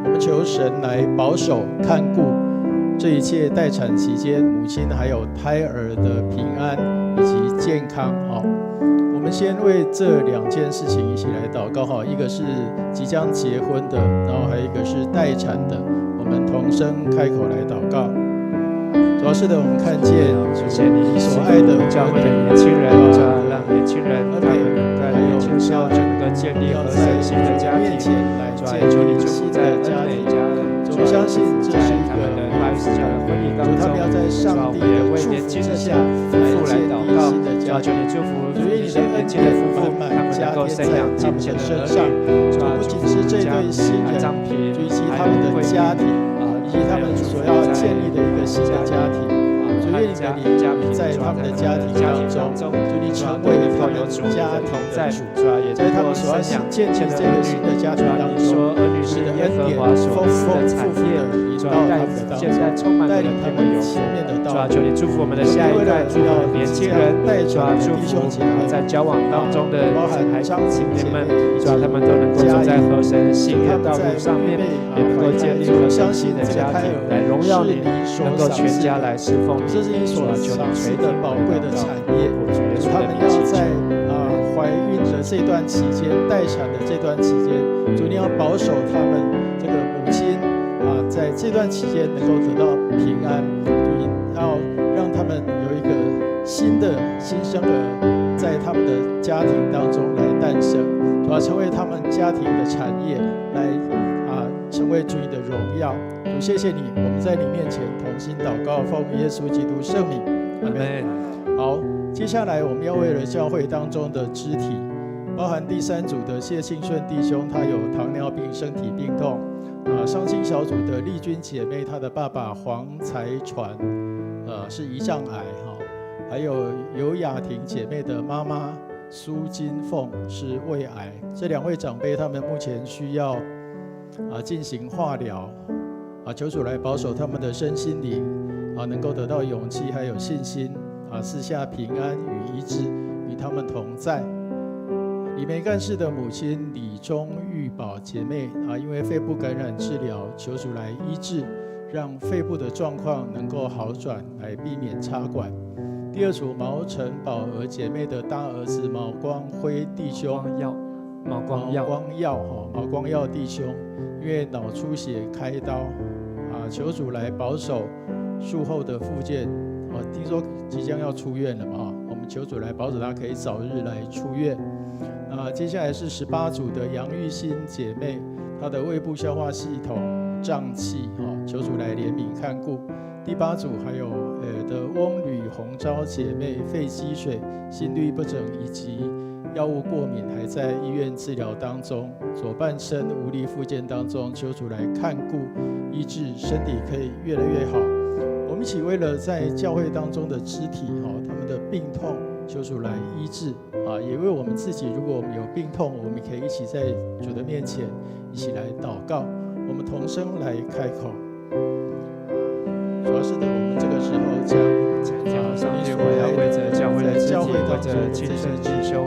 我们求神来保守看顾这一切待产期间母亲还有胎儿的平安以及健康。我们先为这2件事情一起来祷告，一个是即将结婚的，然后还有一个是待产的，我们同声开口来祷告。主要是的，我们看见谢谢你所爱的教会的年轻人，让年轻人他们在年轻时候就能够建立和神新的家庭。主要求你祝福在恩美家人，我相信这是一他们的80家的婚姻当中，他们要在上帝的为年轻的夫妇来祷告。主要求你祝福一些年轻的夫妇，他们能够生养敬虔的儿女。主要不仅是这对新人，以及他们的家庭，以及他们所要建立的一个新的家庭。主愿你的灵在他们的家庭当中，主你成为他们家庭的主，在他们所要建立这个新的家庭当中，你的恩典丰丰富富的临到他们的当中，带领他们前面的道路。求你祝福我们的下一代，祝福年轻人，祝福在交往当中的孩子青年们，他们都能够走在合神心意的道路上面，也能够建立合神心意的家庭，来荣耀你，能够全家来侍奉你。这是一所赏识的宝贵的产业，他们要在怀孕的这段期间、待产的这段期间，主你要保守他们这个母亲在这段期间能够得到平安，主你要让他们有一个新生儿在他们的家庭当中来诞生，主要成为他们家庭的产业，来成为主你的荣耀。主谢谢你，我们在你面前同心祷告，奉耶稣基督圣名，阿们。好，接下来我们要为了教会当中的肢体，包含第3组的谢庆顺弟兄，他有糖尿病身体病痛，伤青小组的丽君姐妹，她的爸爸黄财传是胰脏癌还有尤雅婷姐妹的妈妈苏金凤是胃癌，这2位长辈他们目前需要进行化疗，求主来保守他们的身心灵能够得到勇气还有信心赐下平安与医治与他们同在。李梅干事的母亲李钟玉宝姐妹因为肺部感染治疗，求主来医治，让肺部的状况能够好转，来避免插管。第2组毛陈宝儿姐妹的大儿子毛光辉弟兄，毛光耀弟兄因为脑出血开刀求主来保守术后的复健听说即将要出院了嘛我们求主来保守他可以早日来出院。接下来是18组的杨玉欣姐妹，她的胃部消化系统胀气求主来怜悯看顾。第8组还有的翁吕红昭姐妹，肺积水、心律不整以及药物过敏，还在医院治疗当中，左半身无力复健当中，求主来看顾医治，身体可以越来越好。我们一起为了在教会当中的肢体他们的病痛，求主来医治也为我们自己，如果我们有病痛，我们可以一起在主的面前一起来祷告。我们同声来开口。主要是的，我们这个时候将上帝，我要为着教会的肢体，为着亲生弟兄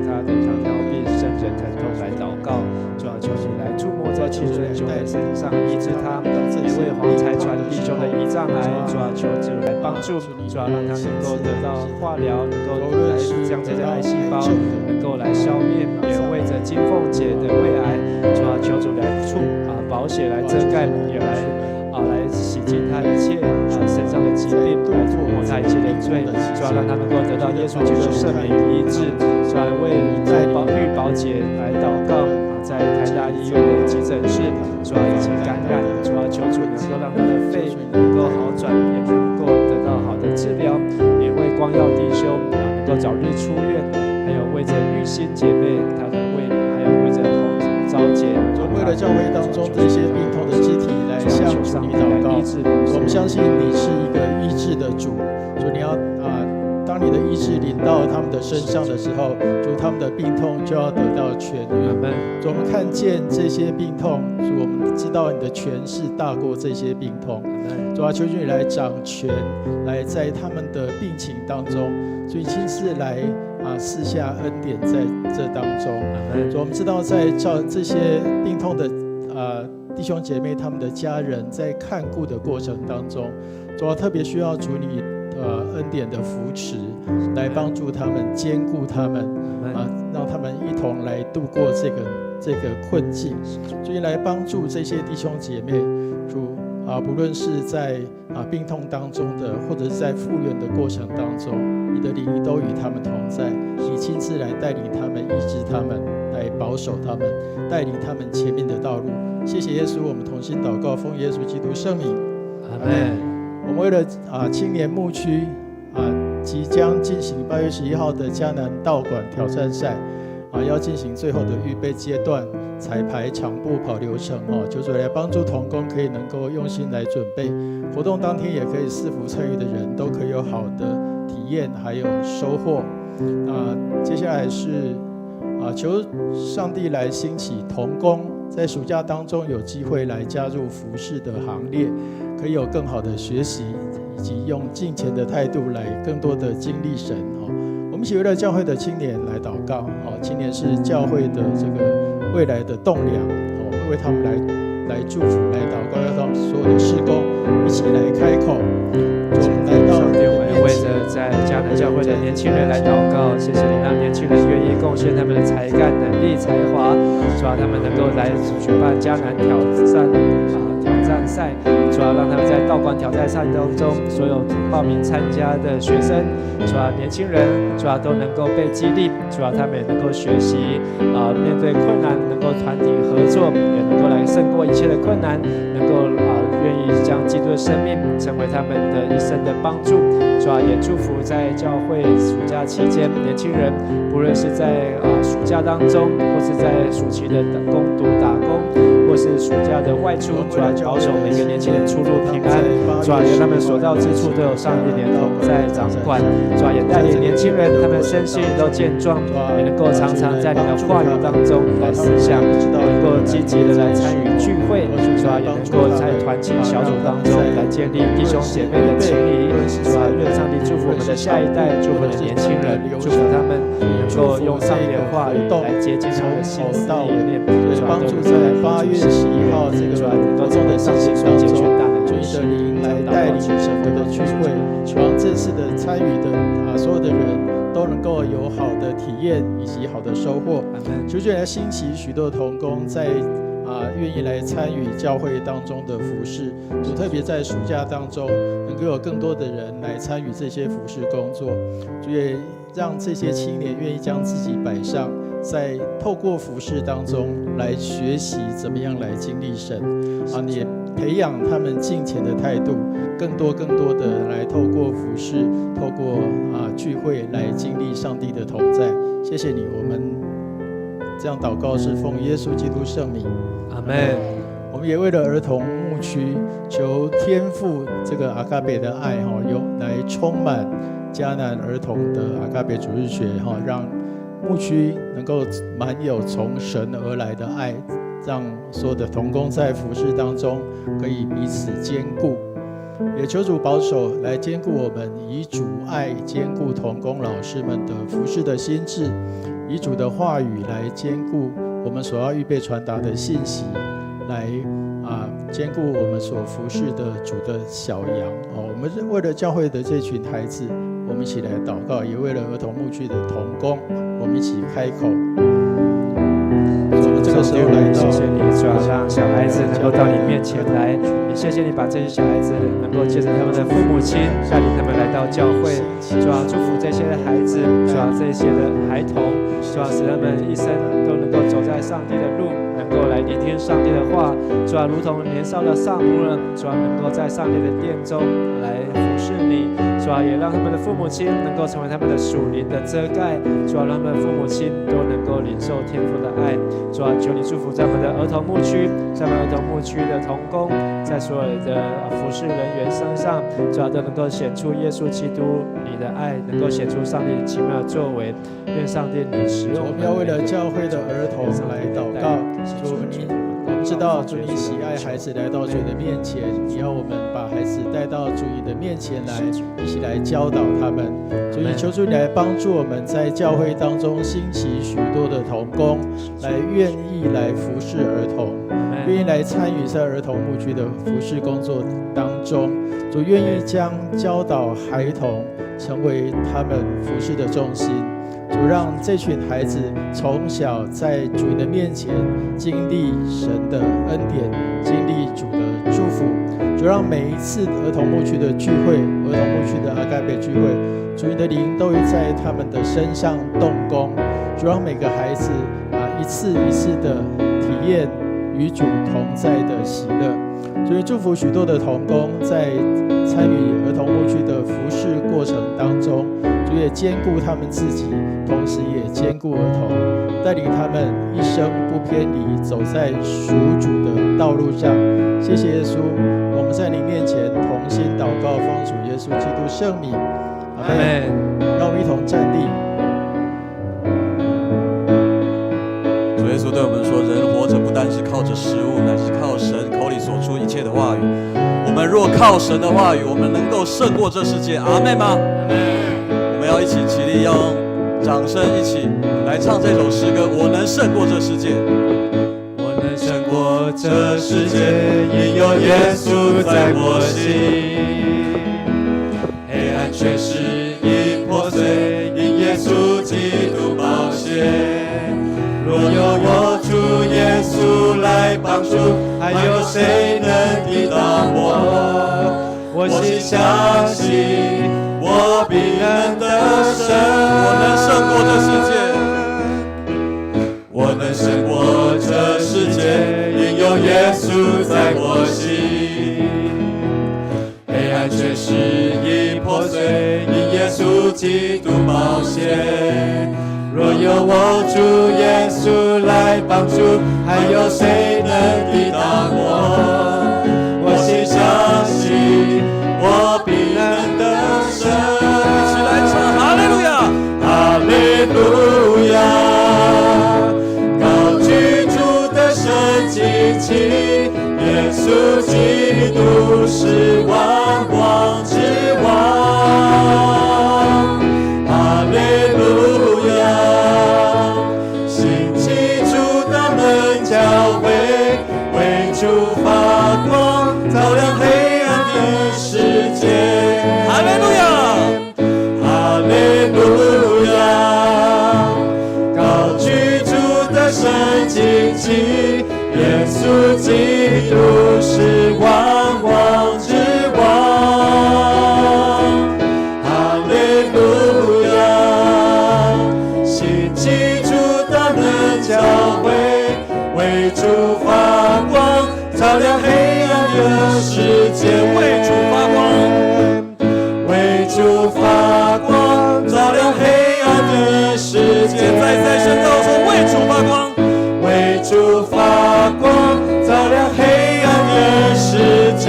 他的糖尿病身着疼痛来祷告。主啊，求你来触摸这七尊兄的身上，医治他，也为黄财传弟兄的胰脏癌，主啊，求主来帮助，主啊，让他能够得到化疗，能够来将这些癌细胞能够来消灭，也为着金凤姐的胃癌，主啊，求主来宝血来遮盖，也来洗净他一切身上的疾病，来涂抹他一切的罪，主要让他能够得到耶稣基督的圣名与医治，主要为玉宝姐来祷告，在台大医院的急诊室，主要已经感染，主要求主能够让他的肺能够好转，也能够得到好的治疗，也为光耀弟兄能够早日出院，还有为着玉心姐妹她的胃，还有为着洪昭姐，为了教会当中这些病痛的肢体来向你祷告，我们相信你是一个医治的主，主你要当你的医治临到他们的身上的时候，主他们的病痛就要得到痊愈。主我们看见这些病痛，主我们知道你的权势大过这些病痛，主啊，求你来掌权，来在他们的病情当中，主你亲自来赐下恩典在这当中。主我们知道在这些病痛的弟兄姐妹他们的家人在看顾的过程当中，主要特别需要主你恩典的扶持，来帮助他们，兼顾他们，让他们一同来度过这个困境，所以来帮助这些弟兄姐妹。主不论是在病痛当中的，或者是在复原的过程当中，你的灵都与他们同在，你亲自来带领他们，医治他们，来保守他们，带领他们前面的道路。谢谢耶稣，我们同心祷告，奉耶稣基督圣名，阿们。我们为了青年牧区即将进行8月11号的迦南道馆挑战赛要进行最后的预备阶段，彩排、场步、跑流程求主来帮助同工可以能够用心来准备活动，当天也可以伺服参与的人都可以有好的体验还有收获。接下来是求上帝来兴起同工，在暑假当中有机会来加入服事的行列，可以有更好的学习，以及用敬虔的态度来更多的经历神。我们一起为了教会的青年来祷告，青年是教会的这个未来的栋梁，为他们来祝福来祷告，要让所有的事工一起来开口。我们来到为着在迦南教会的年轻人来祷告，谢谢你让年轻人愿意贡献他们的才干、能力、才华，主要他们能够来举办迦南挑战赛，主要让他们在道馆挑战赛当中，所有报名参加的学生，主要年轻人，主要都能够被激励，主要他们也能够学习面对困难能够团体合作，也能够来胜过一切的困难，能够愿意将基督的生命成为他们的一生的帮助。主要也祝福在教会暑假期间，年轻人不论是在暑假当中，或是在暑期的攻读打工，或是暑假的外出，主要保守每个年轻人出入平安，主要愿他们所到之处都有上帝的同在掌管，主要也带领年轻人他们身心都健壮，也能够常常在你的话语当中来思想，能够积极的来参与聚会，主要也能够在团契小组当中来建立弟兄姐妹的情谊，主要愿上帝祝福我们的下一代，祝福我们的年轻人，祝福他们能够用上帝的话语来接近他们的心思意念，帮助在8月11号这个活动的事情当中，主你的灵来带领整个的聚会，让这次的参与的所有的人都能够有好的体验以及好的收获。求主来兴起许多同工在愿意来参与教会当中的服事，主特别在暑假当中能够有更多的人来参与这些服事工作，主也让这些青年愿意将自己摆上，在透过服事当中来学习怎么样来经历神你也培养他们敬虔的态度，更多的来透过服事，透过聚会来经历上帝的同在。谢谢你，我们这样祷告是奉耶稣基督圣名，阿们。我们也为了儿童牧区，求天父这个阿嘎贝的爱来充满迦南儿童的阿嘎贝主日学让牧区能够满有从神而来的爱，让所有的同工在服事当中可以彼此兼顾。也求主保守来兼顾我们，以主爱兼顾同工老师们的服事的心志，以主的话语来兼顾我们所要预备传达的信息，来兼顾我们所服侍的主的小羊。我们为了教会的这群孩子，我们一起来祷告，也为了儿童牧区的同工，我们一起开口。我们这个时候来到，谢谢你，主要让小孩子能够到你面前来，也谢谢你把这些小孩子能够借着他们的父母亲带领他们来到教会，主要祝福这些孩子，主要这些的孩童，主要使他们一生都能够走在上帝的路，能够来聆听上帝的话，主要如同年少的撒母耳，主要能够在上帝的殿中来服侍你，主要也让他们的父母亲能够成为他们的属灵的遮盖，主要让他们的父母亲都能够领受天父的爱，主要求你祝福在我们的儿童牧区，在我们儿童牧区的同工，在所有的服侍人员身上，主要都能够显出耶稣基督你的爱，能够显出上帝奇妙的作为。愿上帝你使用我们要为了教会的儿童来祷告。主我们知道主你喜爱孩子来到主的面前，你要我们把孩子带到主你的面前来，一起来教导他们。主你求主你来帮助我们在教会当中兴起许多的同工，来愿意来服侍儿童，愿意来参与在儿童牧区的服侍工作当中。主愿意将教导孩童成为他们服侍的重心。主让这群孩子从小在主的面前经历神的恩典，经历主的祝福。主让每一次儿童牧区的聚会，儿童牧区的阿盖贝聚会，主你的灵都会在他们的身上动工。主让每个孩子一次一次的体验与主同在的喜乐。主你祝福许多的同工在参与儿童牧区的服事过程当中，主也兼顾他们自己，同时也兼顾儿童，带领他们一生不偏离，走在属主的道路上。谢谢耶稣，我们在你面前同心祷告，奉主耶稣基督圣名，阿们。让我们一同站立。主耶稣对我们说，人活着不单是靠着食物，乃是靠神口里所出一切的话语。我们若靠神的话语，我们能够胜过这世界。阿们吗？我们要一起起立，要用掌声一起来唱这首诗歌。我能胜过这世界，我能胜过这世界，因有耶稣在我心。黑暗权势已破碎，因耶稣基督宝血。若有我主耶稣来帮助，还有谁能抵挡我？我心相信，我必能得胜。我能胜过这世界，我能胜过这世界，因有耶稣在我心。黑暗权势已破碎，因耶稣基督宝血。若有我主耶稣来帮助，还有谁能抵挡我？我心相信，我必能得胜。一起来唱哈利路亚，哈利路亚，高举主的神旌旗，耶稣基督是万王之王。哈利路亚，兴起主的门教会，为主发光，照亮黑暗的世界。哈利路亚。哈利路亚，高举主的神旌旗，耶稣基督是万王之王。哈利路亚，兴起主的门教会，为主发光，照亮黑暗的世界。为主发光，为主发光，照亮黑暗的世界。现在在宣告说，为主发光，为主发光，照亮黑暗的世界。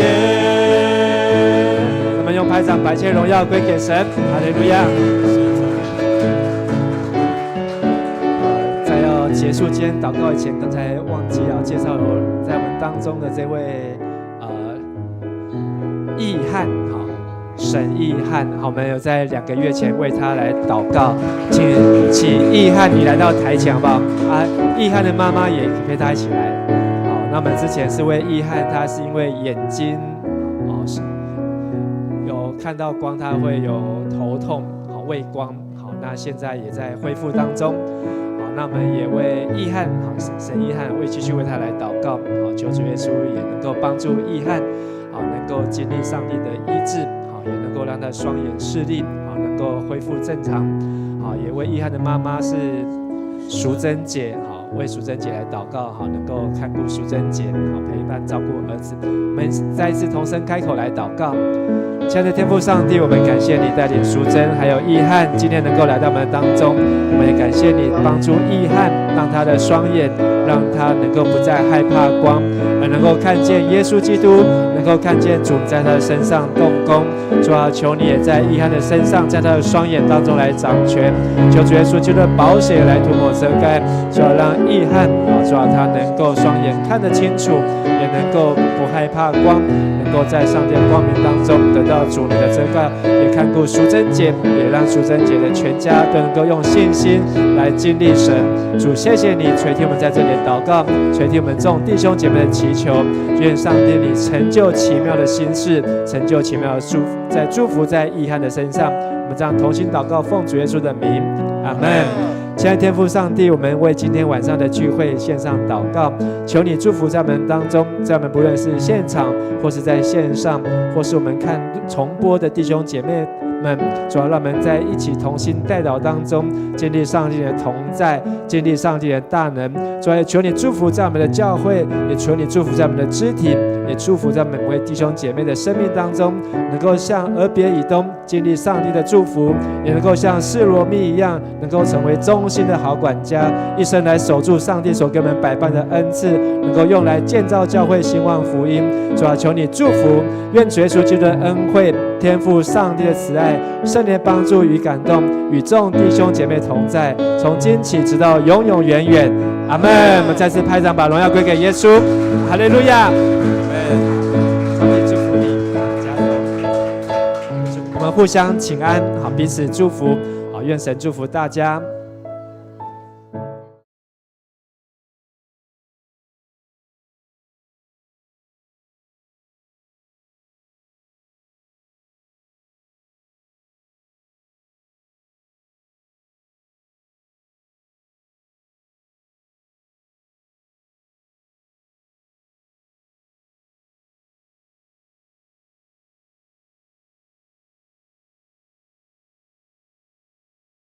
我们用拍掌，把一切荣耀归给神，哈利路亚。在要结束今天祷告以前，刚才忘记要介绍在我们当中的这位易翰，好，沈易翰，好，我们有在2个月前为他来祷告，请易翰你来到台前好不好？啊，易翰的妈妈也陪他一起来。好，那我们之前是为易翰，他是因为眼睛哦有看到光，他会有头痛，好畏光，好，那现在也在恢复当中。好，那我们也为易翰，好，沈易翰继续为他来祷告，好，求主耶稣也能够帮助易翰，好，能够经历上帝的医治，好，也能够让他双眼视力，好，能够恢复正常，好，也为易翰的妈妈是淑珍姐，好，为淑珍姐来祷告，好，能够看顾淑珍姐，好，陪伴照顾儿子。我们再一次同声开口来祷告。亲爱的天父上帝，我们感谢你带领淑珍还有易翰今天能够来到我们当中，我们也感谢你帮助易翰，让他的双眼，让他能够不再害怕光，而能够看见耶稣基督，能够看见主在他的身上动工。主啊，求你也在易翰的身上，在他的双眼当中来掌权，求主耶稣基督的宝血来涂抹遮盖，主要让易翰，主要他能够双眼看得清楚，也能够不害怕光，能够在上帝的光明当中得到主你的遮盖，也看顾淑珍姐，也让淑珍姐的全家都能够用信心来经历神。主，谢谢你垂听我们在这里的祷告，垂听我们众弟兄姐妹的祈求，愿上帝你成就奇妙的心事，成就奇妙的祝福在易翰的身上。我们这样同心祷告，奉主耶稣的名，阿们。亲爱的天父上帝，我们为今天晚上的聚会献上祷告，求你祝福在我们当中，在我们不论是现场或是在线上，或是我们看重播的弟兄姐妹们，主要让我们在一起同心代祷当中，经历上帝的同在，经历上帝的大能。主要求你祝福在我们的教会，也求你祝福在我们的肢体，也祝福在每位弟兄姐妹的生命当中，能够像俄别以东经历上帝的祝福，也能够像示罗密一样，能够成为忠心的好管家，一生来守住上帝所给我们百般的恩赐，能够用来建造教会、兴旺福音。主要求你祝福，愿主耶稣基督的恩惠、天父上帝的慈爱、圣灵的帮助与感动，与众弟兄姐妹同在，从今起直到永永远远。阿们。我们再次拍掌，把荣耀归给耶稣。哈利路亚。上帝祝福你，加油。我们互相请安，好，彼此祝福，好，愿神祝福大家。